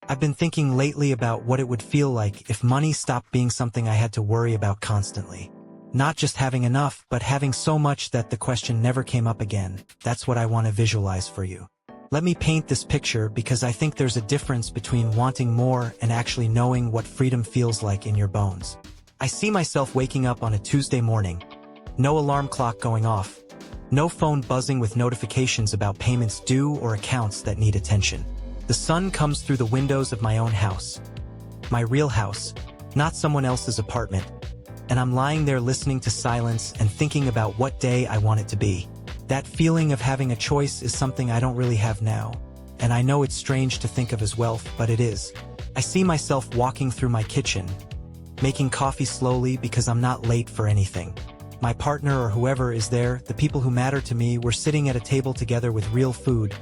I've been thinking lately about what it would feel like if money stopped being something I had to worry about constantly. Not just having enough, but having so much that the question never came up again. That's what I want to visualize for you. Let me paint this picture because I think there's a difference between wanting more and actually knowing what freedom feels like in your bones. I see myself waking up on a Tuesday morning. No alarm clock going off. No phone buzzing with notifications about payments due or accounts that need attention. The sun comes through the windows of my own house. My real house, not someone else's apartment. And I'm lying there listening to silence and thinking about what day I want it to be. That feeling of having a choice is something I don't really have now. And I know it's strange to think of as wealth, but it is. I see myself walking through my kitchen, making coffee slowly because I'm not late for anything. My partner or whoever is there, the people who matter to me, we're sitting at a table together with real food.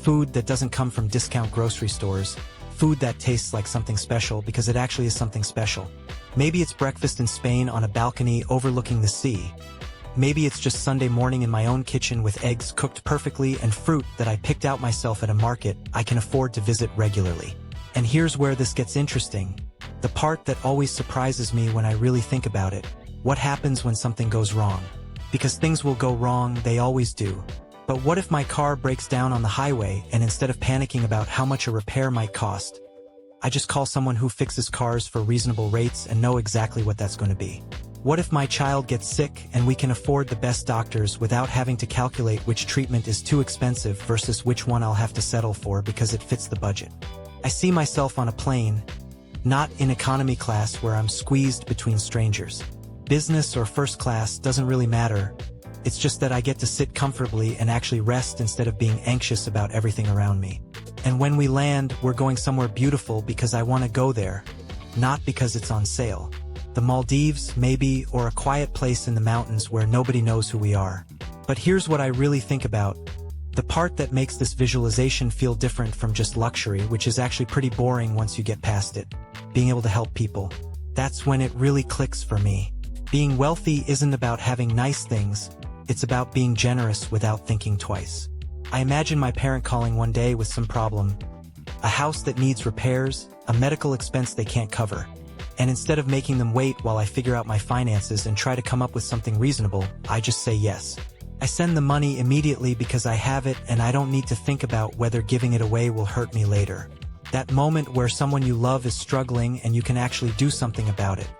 Food that doesn't come from discount grocery stores. Food that tastes like something special because it actually is something special. Maybe it's breakfast in Spain on a balcony overlooking the sea. Maybe it's just Sunday morning in my own kitchen with eggs cooked perfectly and fruit that I picked out myself at a market I can afford to visit regularly. And here's where this gets interesting. The part that always surprises me when I really think about it. What happens when something goes wrong? Because things will go wrong, they always do. But what if my car breaks down on the highway and instead of panicking about how much a repair might cost, I just call someone who fixes cars for reasonable rates and know exactly what that's going to be? What if my child gets sick and we can afford the best doctors without having to calculate which treatment is too expensive versus which one I'll have to settle for because it fits the budget? I see myself on a plane, not in economy class where I'm squeezed between strangers. Business or first class doesn't really matter. It's just that I get to sit comfortably and actually rest instead of being anxious about everything around me. And when we land, we're going somewhere beautiful because I want to go there, not because it's on sale. The Maldives, maybe, or a quiet place in the mountains where nobody knows who we are. But here's what I really think about. The part that makes this visualization feel different from just luxury, which is actually pretty boring once you get past it. Being able to help people. That's when it really clicks for me. Being wealthy isn't about having nice things, it's about being generous without thinking twice. I imagine my parent calling one day with some problem. A house that needs repairs, a medical expense they can't cover. And instead of making them wait while I figure out my finances and try to come up with something reasonable, I just say yes. I send the money immediately because I have it and I don't need to think about whether giving it away will hurt me later. That moment where someone you love is struggling and you can actually do something about it.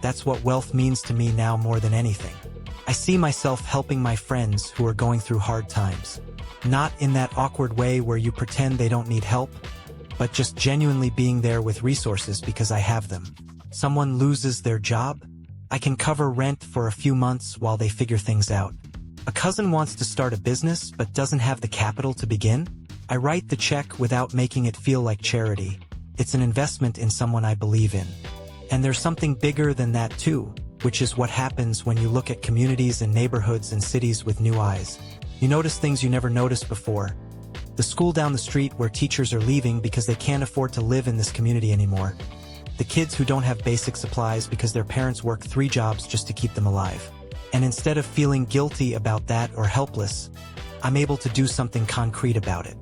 That's what wealth means to me now more than anything. I see myself helping my friends who are going through hard times. Not in that awkward way where you pretend they don't need help, but just genuinely being there with resources because I have them. Someone loses their job? I can cover rent for a few months while they figure things out. A cousin wants to start a business but doesn't have the capital to begin? I write the check without making it feel like charity. It's an investment in someone I believe in. And there's something bigger than that too, which is what happens when you look at communities and neighborhoods and cities with new eyes. You notice things you never noticed before. The school down the street where teachers are leaving because they can't afford to live in this community anymore. The kids who don't have basic supplies because their parents work 3 jobs just to keep them alive. And instead of feeling guilty about that or helpless, I'm able to do something concrete about it.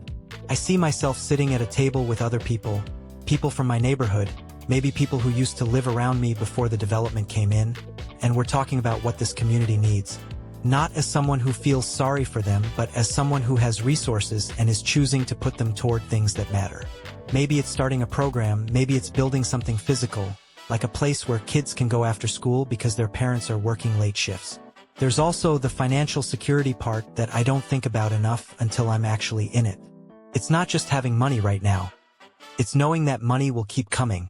I see myself sitting at a table with other people, people from my neighborhood, maybe people who used to live around me before the development came in, and we're talking about what this community needs. Not as someone who feels sorry for them, but as someone who has resources and is choosing to put them toward things that matter. Maybe it's starting a program, maybe it's building something physical, like a place where kids can go after school because their parents are working late shifts. There's also the financial security part that I don't think about enough until I'm actually in it. It's not just having money right now. It's knowing that money will keep coming.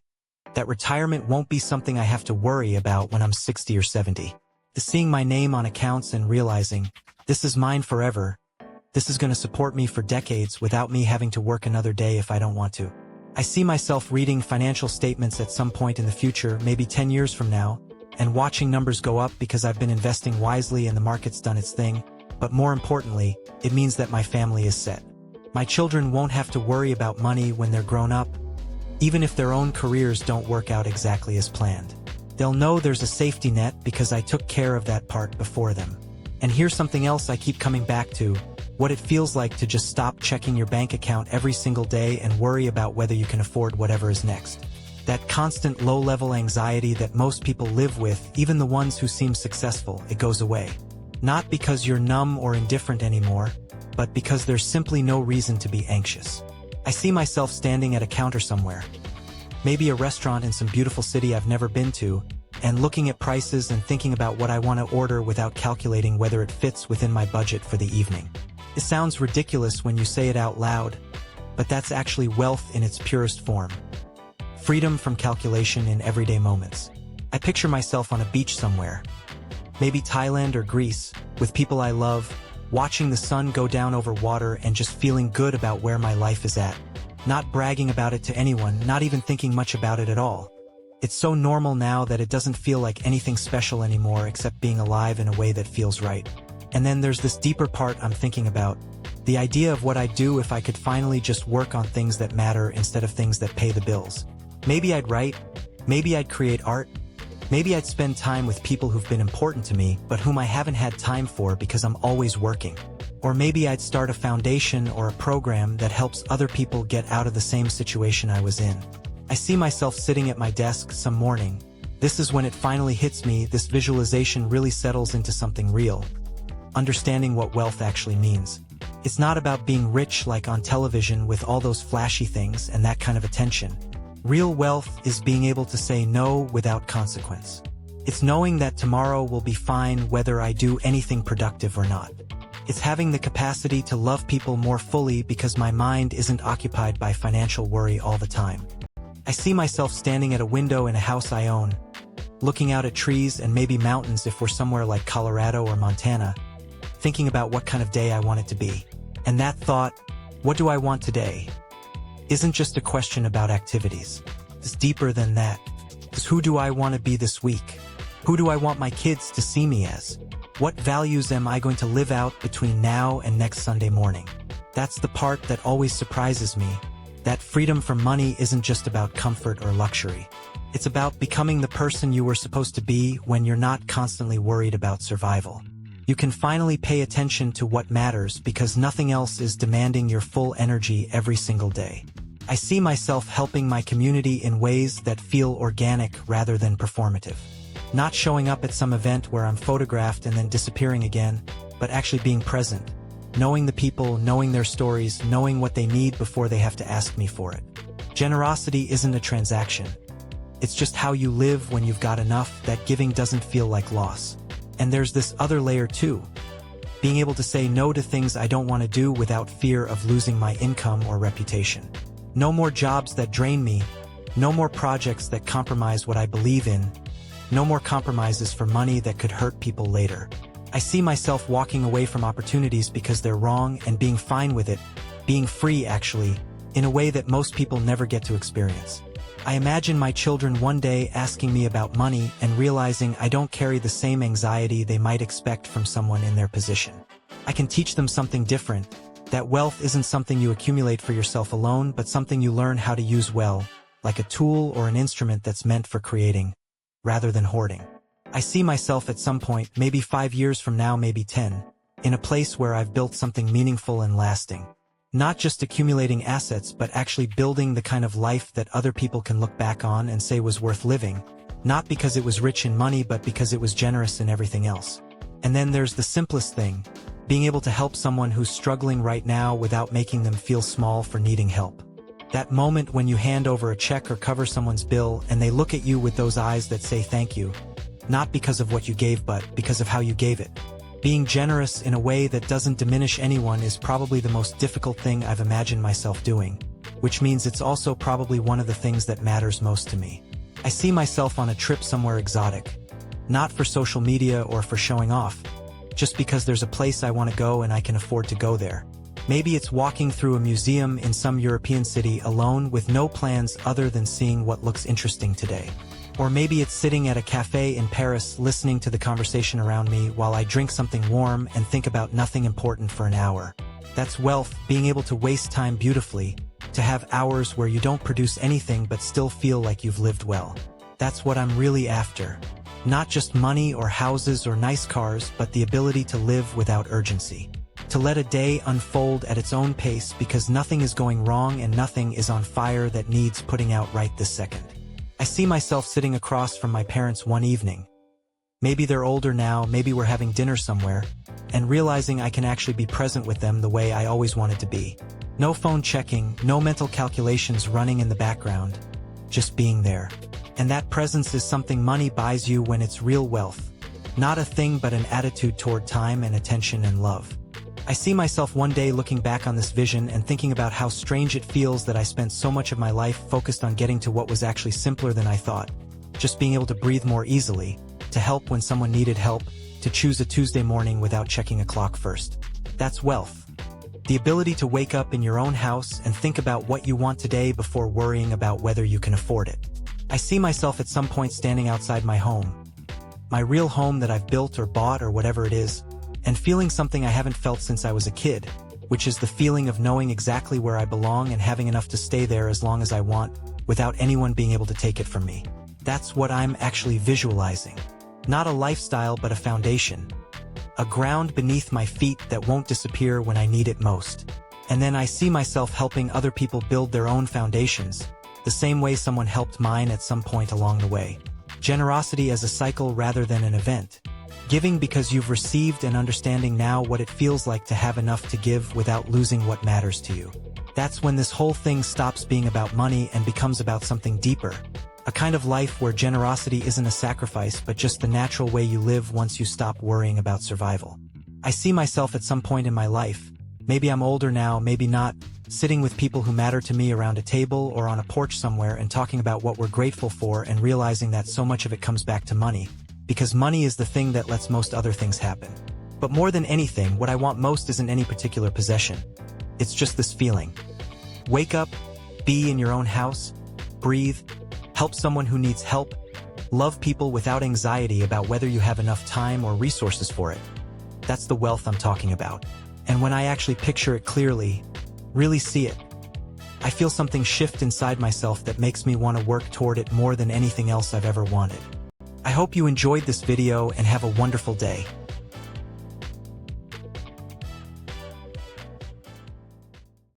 That retirement won't be something I have to worry about when I'm 60 or 70. The seeing my name on accounts and realizing, this is mine forever. This is going to support me for decades without me having to work another day if I don't want to. I see myself reading financial statements at some point in the future, maybe 10 years from now, and watching numbers go up because I've been investing wisely and the market's done its thing. But more importantly, it means that my family is set. My children won't have to worry about money when they're grown up, even if their own careers don't work out exactly as planned. They'll know there's a safety net because I took care of that part before them. And here's something else I keep coming back to. What it feels like to just stop checking your bank account every single day and worry about whether you can afford whatever is next. That constant low-level anxiety that most people live with, even the ones who seem successful, it goes away. Not because you're numb or indifferent anymore, but because there's simply no reason to be anxious. I see myself standing at a counter somewhere, maybe a restaurant in some beautiful city I've never been to, and looking at prices and thinking about what I want to order without calculating whether it fits within my budget for the evening. It sounds ridiculous when you say it out loud, but that's actually wealth in its purest form. Freedom from calculation in everyday moments. I picture myself on a beach somewhere, maybe Thailand or Greece, with people I love, watching the sun go down over water and just feeling good about where my life is at. Not bragging about it to anyone, not even thinking much about it at all. It's so normal now that it doesn't feel like anything special anymore except being alive in a way that feels right. And then there's this deeper part I'm thinking about. The idea of what I'd do if I could finally just work on things that matter instead of things that pay the bills. Maybe I'd write, maybe I'd create art, maybe I'd spend time with people who've been important to me but whom I haven't had time for because I'm always working. Or maybe I'd start a foundation or a program that helps other people get out of the same situation I was in. I see myself sitting at my desk some morning. This is when it finally hits me, this visualization really settles into something real. Understanding what wealth actually means. It's not about being rich like on television with all those flashy things and that kind of attention. Real wealth is being able to say no without consequence. It's knowing that tomorrow will be fine whether I do anything productive or not. It's having the capacity to love people more fully because my mind isn't occupied by financial worry all the time. I see myself standing at a window in a house I own, looking out at trees and maybe mountains if we're somewhere like Colorado or Montana, thinking about what kind of day I want it to be. And that thought, what do I want today, isn't just a question about activities. It's deeper than that. It's who do I want to be this week? Who do I want my kids to see me as? What values am I going to live out between now and next Sunday morning? That's the part that always surprises me. That freedom from money isn't just about comfort or luxury. It's about becoming the person you were supposed to be when you're not constantly worried about survival. You can finally pay attention to what matters because nothing else is demanding your full energy every single day. I see myself helping my community in ways that feel organic rather than performative. Not showing up at some event where I'm photographed and then disappearing again, but actually being present. Knowing the people, knowing their stories, knowing what they need before they have to ask me for it. Generosity isn't a transaction. It's just how you live when you've got enough that giving doesn't feel like loss. And there's this other layer too. Being able to say no to things I don't want to do without fear of losing my income or reputation. No more jobs that drain me. No more projects that compromise what I believe in. No more compromises for money that could hurt people later. I see myself walking away from opportunities because they're wrong and being fine with it, being free actually, in a way that most people never get to experience. I imagine my children one day asking me about money and realizing I don't carry the same anxiety they might expect from someone in their position. I can teach them something different, that wealth isn't something you accumulate for yourself alone but something you learn how to use well, like a tool or an instrument that's meant for creating, rather than hoarding. I see myself at some point, maybe 5 years from now, maybe 10, in a place where I've built something meaningful and lasting. Not just accumulating assets but actually building the kind of life that other people can look back on and say was worth living, not because it was rich in money but because it was generous in everything else. And then there's the simplest thing, being able to help someone who's struggling right now without making them feel small for needing help. That moment when you hand over a check or cover someone's bill and they look at you with those eyes that say thank you, not because of what you gave but because of how you gave it. Being generous in a way that doesn't diminish anyone is probably the most difficult thing I've imagined myself doing, which means it's also probably one of the things that matters most to me. I see myself on a trip somewhere exotic, not for social media or for showing off, just because there's a place I want to go and I can afford to go there. Maybe it's walking through a museum in some European city alone with no plans other than seeing what looks interesting today. Or maybe it's sitting at a cafe in Paris listening to the conversation around me while I drink something warm and think about nothing important for an hour. That's wealth, being able to waste time beautifully, to have hours where you don't produce anything but still feel like you've lived well. That's what I'm really after. Not just money or houses or nice cars, but the ability to live without urgency. To let a day unfold at its own pace because nothing is going wrong and nothing is on fire that needs putting out right this second. I see myself sitting across from my parents one evening. Maybe they're older now, maybe we're having dinner somewhere, and realizing I can actually be present with them the way I always wanted to be. No phone checking, no mental calculations running in the background, just being there. And that presence is something money buys you when it's real wealth. Not a thing but an attitude toward time and attention and love. I see myself one day looking back on this vision and thinking about how strange it feels that I spent so much of my life focused on getting to what was actually simpler than I thought. Just being able to breathe more easily, to help when someone needed help, to choose a Tuesday morning without checking a clock first. That's wealth. The ability to wake up in your own house and think about what you want today before worrying about whether you can afford it. I see myself at some point standing outside my home, my real home that I've built or bought or whatever it is, and feeling something I haven't felt since I was a kid, which is the feeling of knowing exactly where I belong and having enough to stay there as long as I want, without anyone being able to take it from me. That's what I'm actually visualizing. Not a lifestyle but a foundation. A ground beneath my feet that won't disappear when I need it most. And then I see myself helping other people build their own foundations, the same way someone helped mine at some point along the way. Generosity as a cycle rather than an event. Giving because you've received and understanding now what it feels like to have enough to give without losing what matters to you. That's when this whole thing stops being about money and becomes about something deeper. A kind of life where generosity isn't a sacrifice but just the natural way you live once you stop worrying about survival. I see myself at some point in my life, maybe I'm older now, maybe not, sitting with people who matter to me around a table or on a porch somewhere and talking about what we're grateful for and realizing that so much of it comes back to money. Because money is the thing that lets most other things happen. But more than anything, what I want most isn't any particular possession. It's just this feeling. Wake up, be in your own house, breathe, help someone who needs help, love people without anxiety about whether you have enough time or resources for it. That's the wealth I'm talking about. And when I actually picture it clearly, really see it, I feel something shift inside myself that makes me want to work toward it more than anything else I've ever wanted. I hope you enjoyed this video and have a wonderful day.